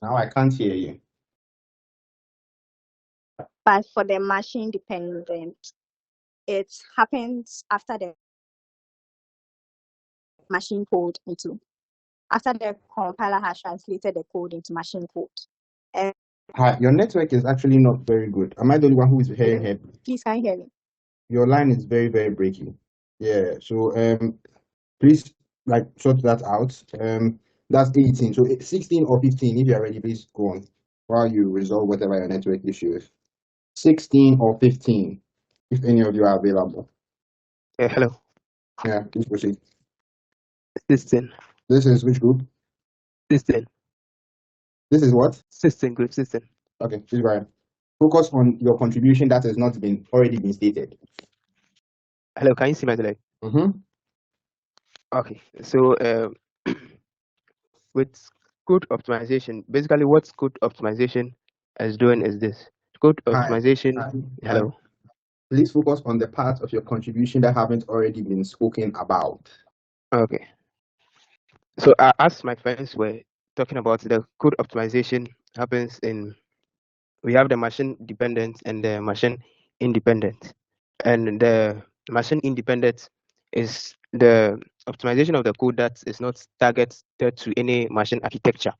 Now I can't hear you. But for the machine dependent, it happens after the machine code into after the compiler has translated the code into machine code. And Hi, your network is actually not very good. Am I the only one who is hearing her? please, can you hear me? Your line is very, very breaky. Yeah. So please like sort that out. That's 18. So 16 or 15, if you're ready, please go on while you resolve whatever your network issue is. 16 or 15, if any of you are available. Hello. Yeah, please proceed. 16. This is which group? 16. This is what? 16 group 16. Okay, please go ahead. Focus on your contribution that has not been already been stated. Hello, can you see my slide? Okay, so with code optimization, basically what code optimization is doing is this. Code optimization. Hello. Please focus on the part of your contribution that haven't already been spoken about. Okay. So as my friends were talking about, the code optimization happens in, we have the machine dependent and the machine independent. And the machine independent is the optimization of the code that is not targeted to any machine architecture.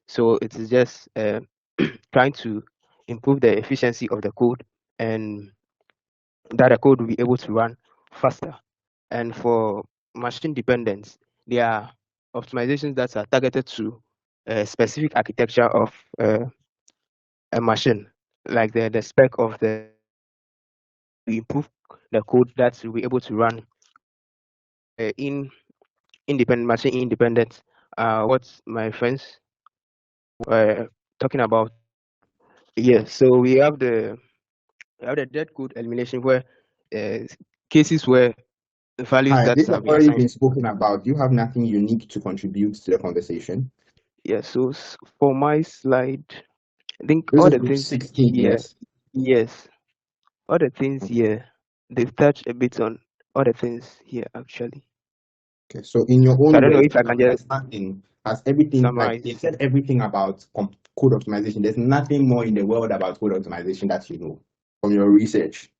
So it is just trying to improve the efficiency of the code and that the code will be able to run faster. And for machine dependence, there are optimizations that are targeted to a specific architecture of a machine, like the spec of the improve the code that will be able to run in independent machine independent. What my friends were talking about. Yeah, so we have the dead code elimination where cases where values that This has have been already assigned. been spoken about. Do you have nothing unique to contribute to the conversation? Yeah, so for my slide, I think This all is the group things 16, here, yes. all the things here, they've touched a bit on all the things here actually. Okay, so in your own So I don't know words, if I can just understanding, has everything, like summarize. they said everything about code optimization. There's nothing more in the world about code optimization that you know from your research.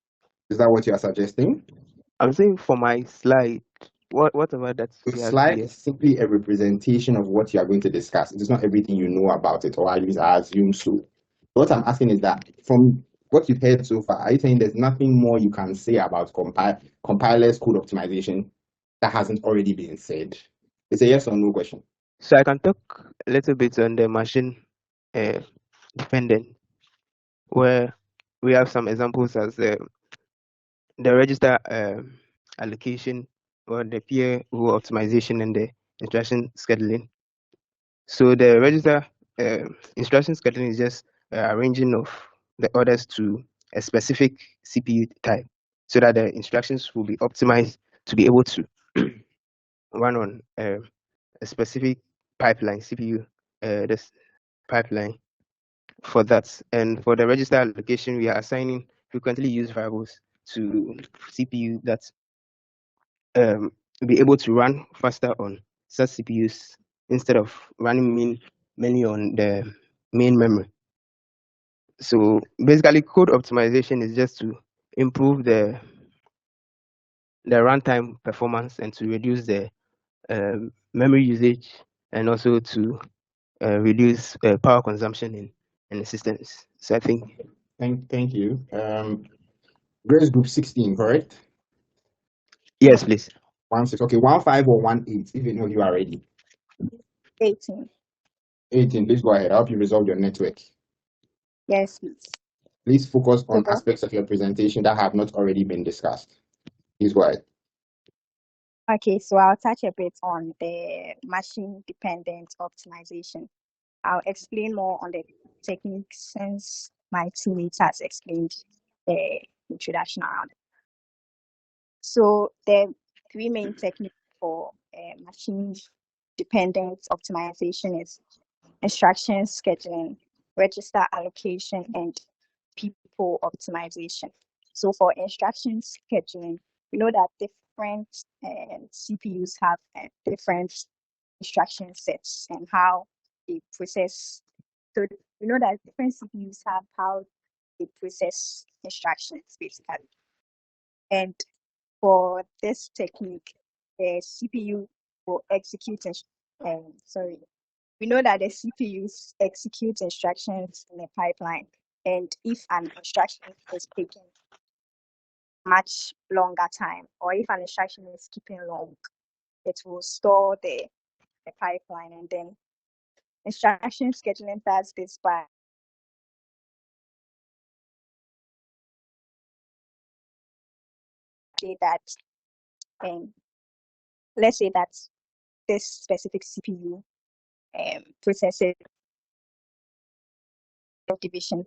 Is that what you are suggesting? I'm saying for my slide, whatever that The we have slide here. is simply a representation of what you are going to discuss. It is not everything you know about it, or at least I assume so. What I'm asking is that from what you've heard so far, are you saying there's nothing more you can say about compilers code optimization that hasn't already been said? It's a yes or no question. So I can talk a little bit on the machine dependent, where we have some examples as the register allocation or the peer rule optimization and the instruction scheduling. So the register instruction scheduling is just arranging of the orders to a specific CPU type so that the instructions will be optimized to be able to run on a specific pipeline CPU, this pipeline for that. And for the register allocation, we are assigning frequently used variables to CPU that be able to run faster on such CPUs instead of running mainly on the main memory. So basically, code optimization is just to improve the runtime performance and to reduce the memory usage and also to reduce power consumption in the systems. So I think. Thank you. Grace group 16, correct? Yes, please. 1-6. Okay, 1-5 or 1-8, if you know you are ready. 18. 18, please go ahead. I hope you resolve your network. Yes, please. Please focus on aspects of your presentation that have not already been discussed. Please go ahead. Okay, so I'll touch a bit on the machine-dependent optimization. I'll explain more on the techniques since my teammate has explained the introduction around it. So the three main techniques for machine-dependent optimization is instruction scheduling, register allocation, and people optimization. So for instruction scheduling, we know that different CPUs have different instruction sets and how they process So we know that different CPUs have how they process instructions, basically. And for this technique, the CPU will execute, we know that the CPUs execute instructions in a pipeline. And if an instruction is taking much longer time, or if an instruction is keeping long, it will store the pipeline, and then instruction scheduling does this by say that let's say that this specific CPU processes division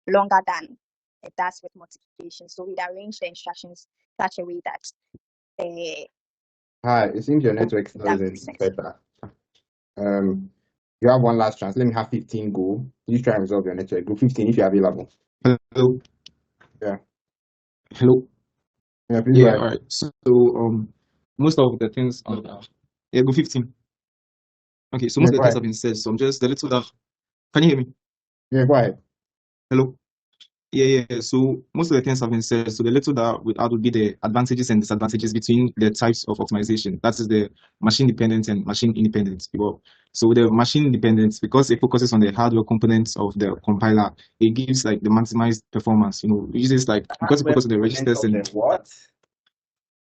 longer than it does with multiplication. So we'd arrange the instructions such a way that Hi, it seems your network still that makes isn't sense. better. You have one last chance. Let me have 15 go. Please try and resolve your network. Go 15 if you're available. Hello. Yeah. Hello. Yeah, please go Yeah. ahead. All right. So most of the things on yeah, go 15. Okay. So Yeah, most of go the things ahead. have been said. So I'm just the little that. Can you hear me? Yeah, go ahead. Hello. Yeah. So most of the things have been said. So the little that would add would be the advantages and disadvantages between the types of optimization. That is the machine dependent and machine independent. Well, so the machine dependent, because it focuses on the hardware components of the compiler, it gives like the maximized performance. You know, it uses like because it focuses on the registers and what?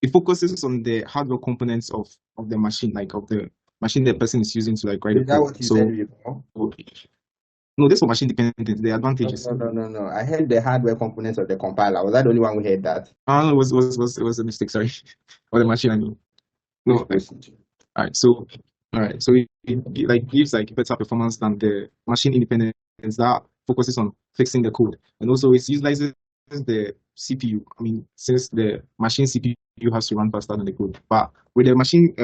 it focuses on the hardware components of the machine, like of the machine the person is using to like write the Is that code. what you So said before? no, this for machine dependent. The advantages. No. I heard the hardware components of the compiler. Was that the only one who heard that? Ah, no, it was a mistake. Sorry, or the machine. I mean, no. Like, all right. So all right. So it like gives like better performance than the machine independence that focuses on fixing the code, and also it utilizes the CPU. I mean, since the machine CPU has to run faster than the code, but with the machine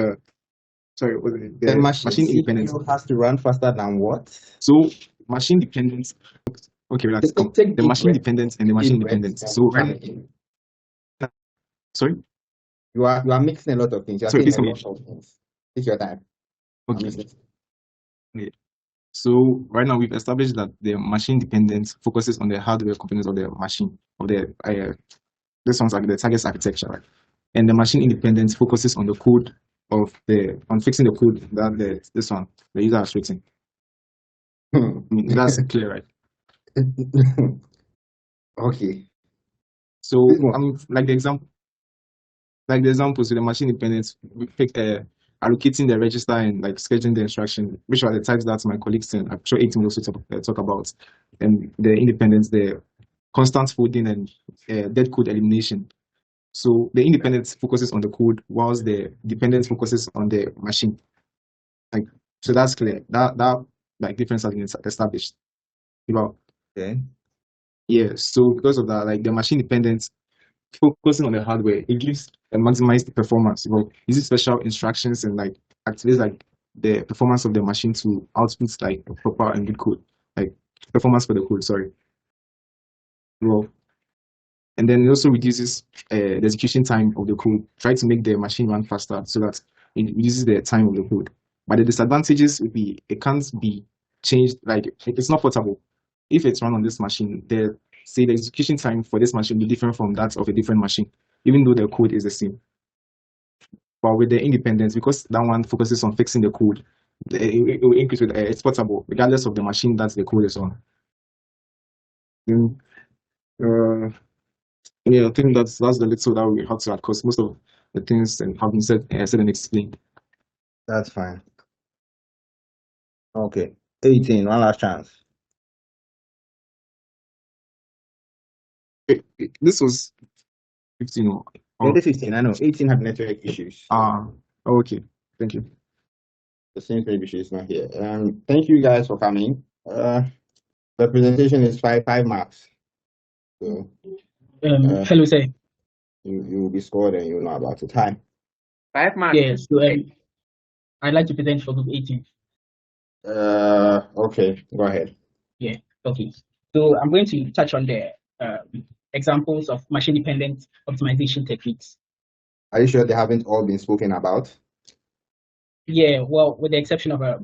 sorry, The machine independence. CPU has to run faster than what? So machine dependence. Okay, relax. Come. Take The deep machine breath. dependence and the Take machine deep breath independence. and So go right. again. Sorry. You are mixing a lot of things. You are Sorry, saying please a come lot again. of things. Take your time. I'm Okay. listening. Okay. So right now we've established that the machine dependence focuses on the hardware components of the machine of the this one's like the target architecture, right? And the machine independence focuses on the code of the on fixing the code that this one the user has written. I mean, that's clear, right? Okay. So This one. I mean, like the example, so the machine independence we pick allocating the register and like scheduling the instruction, which are the types that my colleagues in I'm sure 18 will also talk about. And the independence, the constant folding and dead code elimination. So the independence focuses on the code, whilst the dependence focuses on the machine. Like so, that's clear. That like difference has been established. About Okay. yeah. So because of that, like the machine dependence focusing on the hardware, it gives a maximized performance. Well, uses special instructions and like activates like the performance of the machine to output like a proper and good code, like performance for the code. Sorry. Well, and then it also reduces the execution time of the code. Try to make the machine run faster so that it reduces the time of the code. But the disadvantages would be it can't be changed. Like it's not portable. If it's run on this machine, the execution time for this machine will be different from that of a different machine, even though the code is the same. But with the independence, because that one focuses on fixing the code, it will increase with it's portable regardless of the machine that the code is on. Mm, yeah, I think that's the little that we have to add because most of the things have been said and explained. That's fine. Okay. 18. One last chance. This was 15 Yeah, this 15. I know. 18 had network issues. okay. Thank you. The same maybe she's not here. Thank you guys for coming. The presentation is five marks. So Hello, sir. you will be scored and you'll know about it. Hi. 5 marks. Yeah, so I'd like to present for group 18. Okay, go ahead. Yeah, okay. So I'm going to touch on the examples of machine-dependent optimization techniques. Are you sure they haven't all been spoken about? Yeah, well, with the exception of a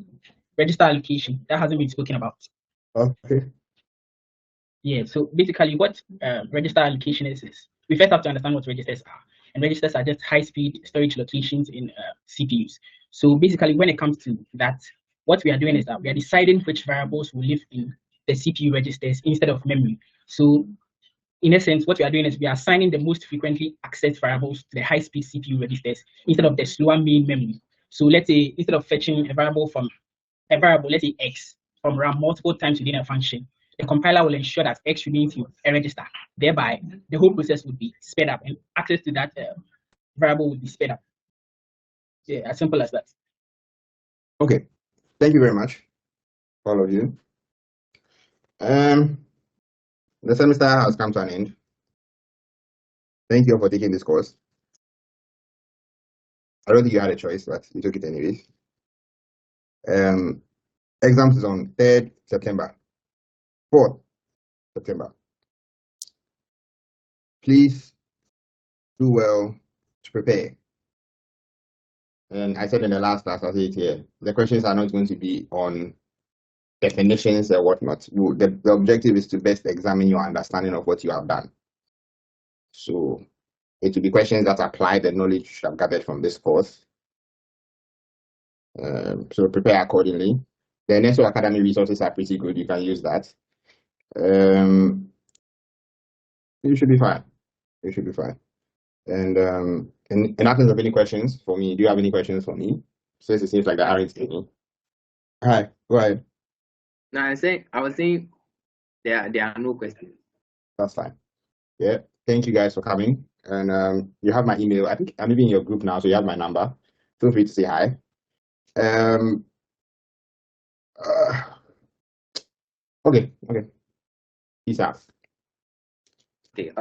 register allocation, that hasn't been spoken about. Okay. Yeah, so basically what register allocation is we first have to understand what registers are. And registers are just high-speed storage locations in CPUs. So basically when it comes to that, what we are doing is that we are deciding which variables will live in the CPU registers instead of memory. So in essence, what we are doing is we are assigning the most frequently accessed variables to the high-speed CPU registers instead of the slower main memory. So let's say instead of fetching a variable, let's say X, from RAM multiple times within a function, the compiler will ensure that X remains in a register. Thereby, the whole process would be sped up and access to that variable would be sped up. Yeah, as simple as that. Okay. Thank you very much, all of you. The semester has come to an end. Thank you all for taking this course. I don't think you had a choice, but you took it anyways. Exams is on 3rd September, 4th September. Please do well to prepare. And I said in the last class, I'll say it here, the questions are not going to be on definitions and whatnot. The objective is to best examine your understanding of what you have done. So it will be questions that apply the knowledge you should have gathered from this course. So prepare accordingly. The Nestle Academy resources are pretty good. You can use that. You should be fine. You should be fine. And in absence of any questions for me, do you have any questions for me? Since it seems like there aren't any. Hi, go ahead. No, I was saying there are no questions. That's fine. Yeah. Thank you guys for coming. And you have my email. I think I'm even in your group now, so you have my number. Feel free to say hi. Okay. Peace out. Okay.